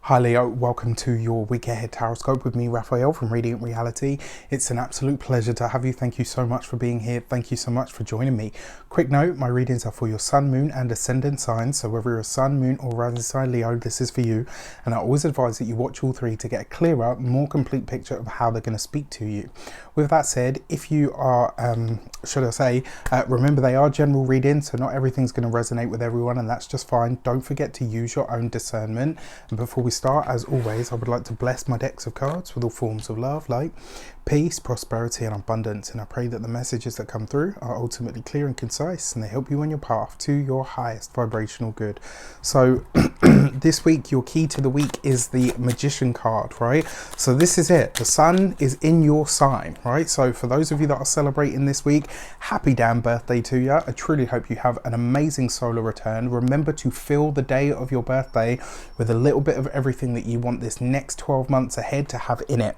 Hi Leo, welcome to your week ahead Taroscope with me, Raphael from Reydiant Reality. It's an absolute pleasure to have you. Thank you so much for being here. Thank you so much for joining me. Quick note, my readings are for your sun, moon and ascendant signs. So whether you're a sun, moon or rising sign Leo, this is for you. And I always advise that you watch all three to get a clearer, more complete picture of how they're going to speak to you. With that said, if you are, remember they are general readings, so not everything's going to resonate with everyone, and that's just fine. Don't forget to use your own discernment. And before we start, as always, I would like to bless my decks of cards with all forms of love, light, peace, prosperity and abundance, and I pray that the messages that come through are ultimately clear and concise and they help you on your path to your highest vibrational good. So this week your key to the week is the Magician card, right? So this is it, the sun is in your sign, right? So for those of you that are celebrating this week, happy damn birthday to you. I truly hope you have an amazing solar return. Remember to fill the day of your birthday with a little bit of everything that you want this next 12 months ahead to have in it.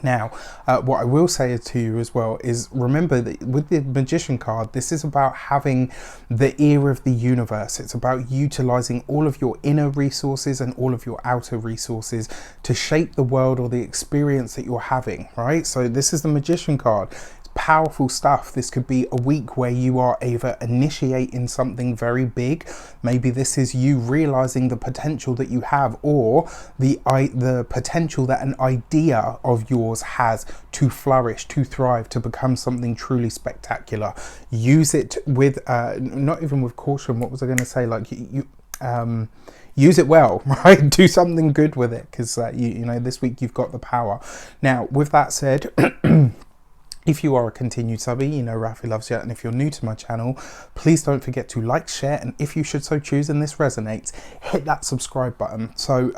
Now, what I will say to you as well is remember that with the Magician card, this is about having the ear of the universe. It's about utilizing all of your inner resources and all of your outer resources to shape the world or the experience that you're having, right? So this is the Magician card. Powerful stuff. This could be a week where you are either initiating something very big. Maybe this is you realizing the potential that you have, or the potential that an idea of yours has to flourish, to thrive, to become something truly spectacular. Use it with not even with caution. What was I going to say? Like use it well, right? Do something good with it, because you know this week you've got the power. Now, with that said. If you are a continued subby, you know Rafi loves you, and if you're new to my channel, please don't forget to like, share, and if you should so choose and this resonates, hit that subscribe button. So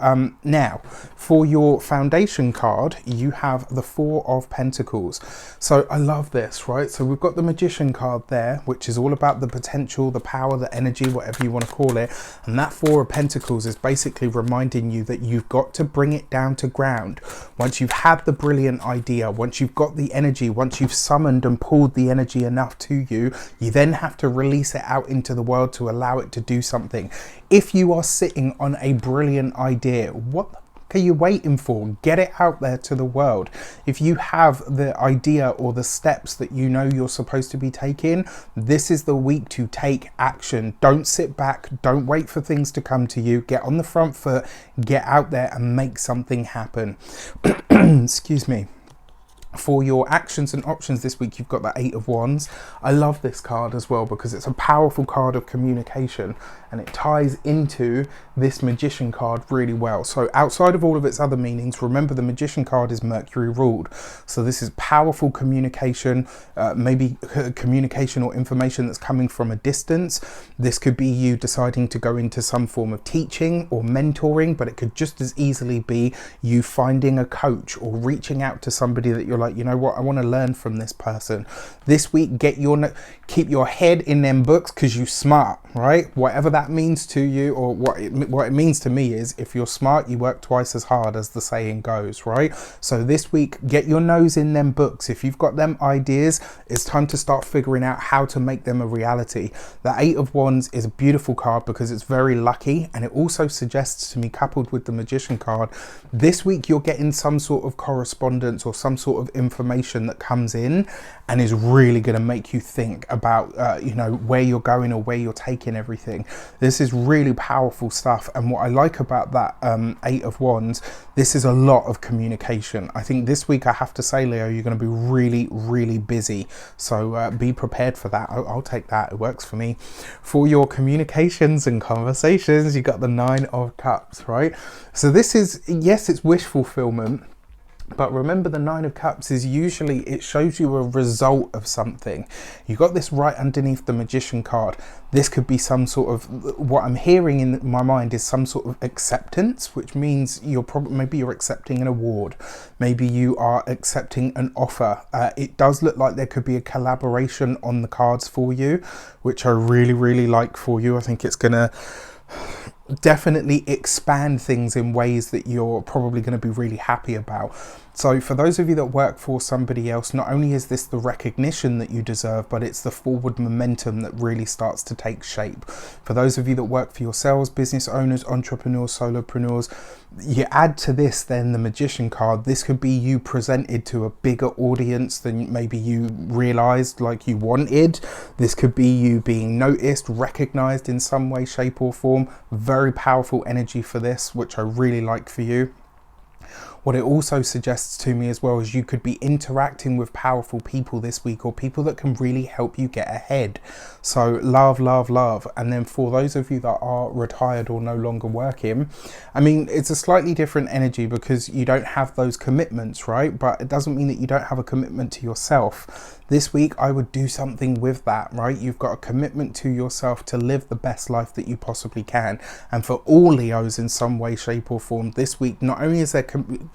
now, for your foundation card, you have the Four of Pentacles. So I love this, right? So we've got the Magician card there, which is all about the potential, the power, the energy, whatever you want to call it. And that Four of Pentacles is basically reminding you that you've got to bring it down to ground. Once you've had the brilliant idea, once you've got the energy, once you've summoned and pulled the energy enough to you, you then have to release it out into the world to allow it to do something. If you are sitting on a brilliant idea, what are you waiting for? Get it out there to the world. If you have the idea or the steps that you know you're supposed to be taking, this is the week to take action. Don't sit back. Don't wait for things to come to you. Get on the front foot, get out there and make something happen. Excuse me. For your actions and options this week, you've got the Eight of Wands. I love this card as well because it's a powerful card of communication and it ties into this Magician card really well. So outside of all of its other meanings, remember the Magician card is Mercury ruled. So this is powerful communication, maybe communication or information that's coming from a distance. This could be you deciding to go into some form of teaching or mentoring, but it could just as easily be you finding a coach or reaching out to somebody that you're like, you know what, I want to learn from this person. This week, keep your head in them books because you're smart, right? Whatever that means to you, or what it means to me is, if you're smart, you work twice as hard, as the saying goes, right? So this week, get your nose in them books. If you've got them ideas, it's time to start figuring out how to make them a reality. The Eight of Wands is a beautiful card because it's very lucky, and it also suggests to me, coupled with the Magician card, this week you're getting some sort of correspondence or some sort of information that comes in and is really going to make you think about you know, where you're going or where you're taking everything. This is really powerful stuff, and what I like about that Eight of Wands, this is a lot of communication. I think this week, I have to say, Leo, you're going to be really busy, so be prepared for that. I'll take that, it works for me. For your communications and conversations, you got the Nine of Cups, right? So this is, yes, it's wish fulfillment. But remember, the Nine of Cups is usually, it shows you a result of something. You got this right underneath the Magician card. This could be some sort of, what I'm hearing in my mind is some sort of acceptance, which means maybe you're accepting an award. Maybe you are accepting an offer. It does look like there could be a collaboration on the cards for you, which I really like for you. I think it's gonna definitely expand things in ways that you're probably going to be really happy about. So for those of you that work for somebody else, not only is this the recognition that you deserve, but it's the forward momentum that really starts to take shape. For those of you that work for yourselves, business owners, entrepreneurs, solopreneurs, you add to this then the Magician card. This could be you presented to a bigger audience than maybe you realized like you wanted. This could be you being noticed, recognized in some way, shape or form. Very powerful energy for this, which I really like for you. What it also suggests to me as well is you could be interacting with powerful people this week, or people that can really help you get ahead. So love, love, love. And then for those of you that are retired or no longer working, I mean, it's a slightly different energy because you don't have those commitments, right? But it doesn't mean that you don't have a commitment to yourself. This week, I would do something with that, right? You've got a commitment to yourself to live the best life that you possibly can. And for all Leos in some way, shape or form, this week, not only is there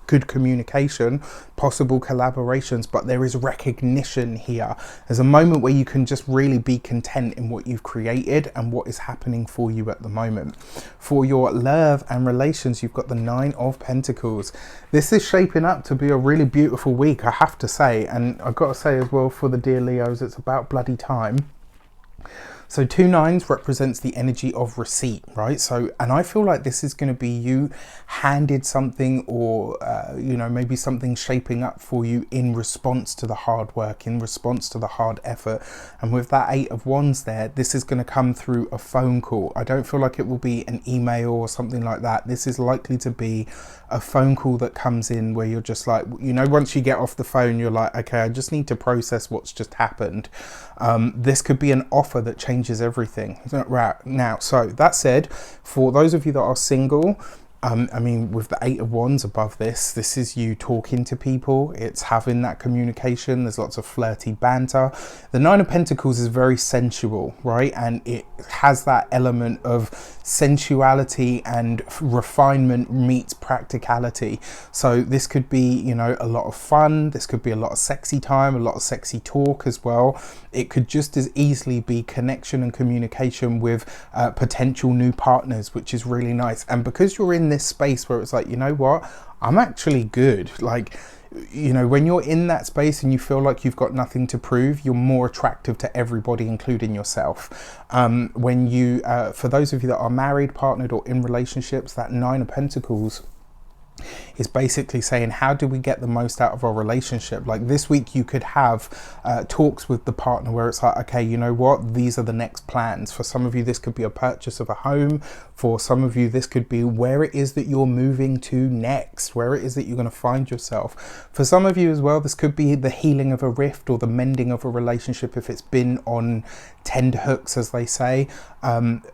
good communication, possible collaborations, but there is recognition here. There's a moment where you can just really be content in what you've created and what is happening for you at the moment. For your love and relations, you've got the 9 of Pentacles. This is shaping up to be a really beautiful week, I have to say. And I've got to say as well, for the dear Leos, it's about bloody time. So 2 9s represents the energy of receipt, right? So, and I feel like this is going to be you handed something, or, you know, maybe something shaping up for you in response to the hard work, in response to the hard effort. And with that 8 of Wands there, this is going to come through a phone call. I don't feel like it will be an email or something like that. This is likely to be a phone call that comes in where you're just like, you know, once you get off the phone, you're like, okay, I just need to process what's just happened. This could be an offer that changes everything right now. So that said, for those of you that are single, I mean, with the 8 of Wands above this is you talking to people. It's having that communication. There's lots of flirty banter. The 9 of Pentacles is very sensual, right? And it has that element of sensuality and refinement meets practicality. So this could be, you know, a lot of fun. This could be a lot of sexy time, a lot of sexy talk as well. It could just as easily be connection and communication with potential new partners, which is really nice. And because you're in this space where it's like, you know what, I'm actually good. Like, you know, when you're in that space and you feel like you've got nothing to prove, you're more attractive to everybody, including yourself. When you, for those of you that are married, partnered, or in relationships, that 9 of Pentacles is basically saying, how do we get the most out of our relationship? Like this week you could have talks with the partner where it's like, okay, you know what, these are the next plans. For some of you this could be a purchase of a home. For some of you this could be where it is that you're moving to next, where it is that you're going to find yourself. For some of you as well, this could be the healing of a rift or the mending of a relationship if it's been on tender hooks, as they say.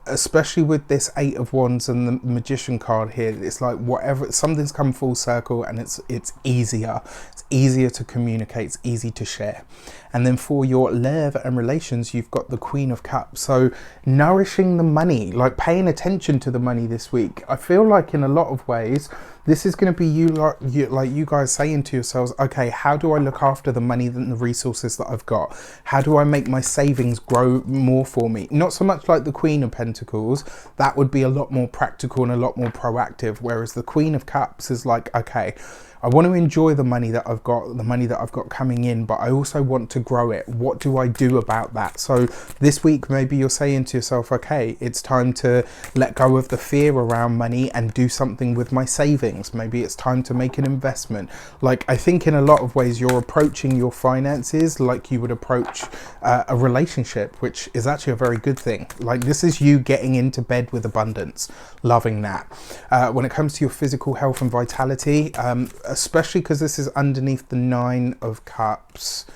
Especially with this 8 of Wands and the Magician card here, it's like whatever, something's come full circle and it's easier. It's easier to communicate, it's easy to share. And then for your love and relations, you've got the Queen of Cups. So nourishing the money, like paying attention to the money this week. I feel like in a lot of ways, this is going to be you guys saying to yourselves, okay, how do I look after the money and the resources that I've got? How do I make my savings grow more for me? Not so much like the Queen of Pentacles. That would be a lot more practical and a lot more proactive. Whereas the Queen of Cups is like, okay, I want to enjoy the money that I've got, coming in, but I also want to grow it. What do I do about that? So this week, maybe you're saying to yourself, okay, it's time to let go of the fear around money and do something with my savings. Maybe it's time to make an investment. Like, I think in a lot of ways, you're approaching your finances like you would approach a relationship, which is actually a very good thing. Like, this is you getting into bed with abundance, loving that. When it comes to your physical health and vitality, especially because this is underneath the 9 of Cups,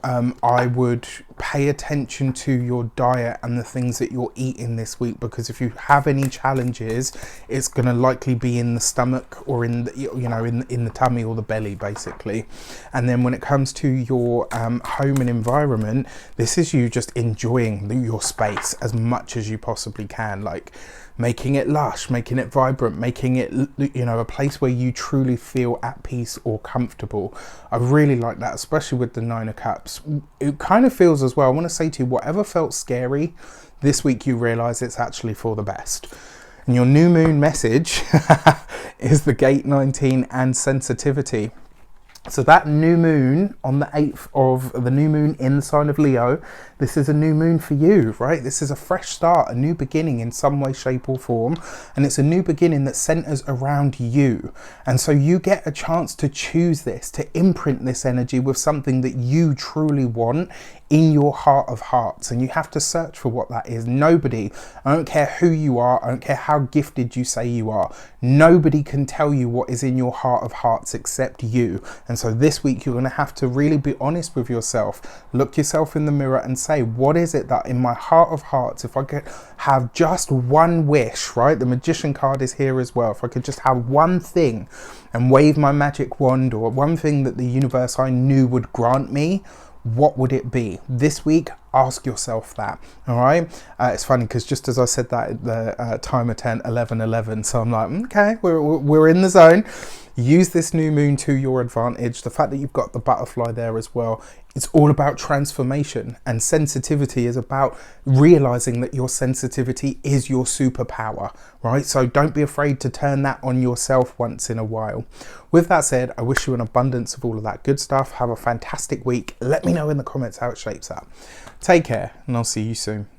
I would pay attention to your diet and the things that you're eating this week, because if you have any challenges, it's going to likely be in the stomach or in the, you know, in the tummy or the belly, basically. And then when it comes to your home and environment, this is you just enjoying your space as much as you possibly can, like making it lush, making it vibrant, making it, you know, a place where you truly feel at peace or comfortable. I really like that, especially with the 9 of Cups. It kind of feels as well, I want to say to you, whatever felt scary this week, you realize it's actually for the best. And your new moon message is the gate 19 and sensitivity. So that new moon on the 8th of the new moon in the sign of Leo, this is a new moon for you, right? This is a fresh start, a new beginning in some way, shape or form. And it's a new beginning that centers around you. And so you get a chance to choose this, to imprint this energy with something that you truly want in your heart of hearts. And you have to search for what that is. Nobody, I don't care who you are, I don't care how gifted you say you are, nobody can tell you what is in your heart of hearts except you. And so this week you're going to have to really be honest with yourself. Look yourself in the mirror and say, what is it that in my heart of hearts, if I could have just one wish, right? The Magician card is here as well. If I could just have one thing and wave my magic wand, or one thing that the universe I knew would grant me, what would it be? This week, ask yourself that. All right. It's funny because just as I said that, the timer 11:11. So I'm like, okay, we're in the zone. Use this new moon to your advantage. The fact that you've got the butterfly there as well, it's all about transformation, and sensitivity is about realizing that your sensitivity is your superpower, right? So don't be afraid to turn that on yourself once in a while. With that said, I wish you an abundance of all of that good stuff. Have a fantastic week. Let me know in the comments how it shapes up. Take care, and I'll see you soon.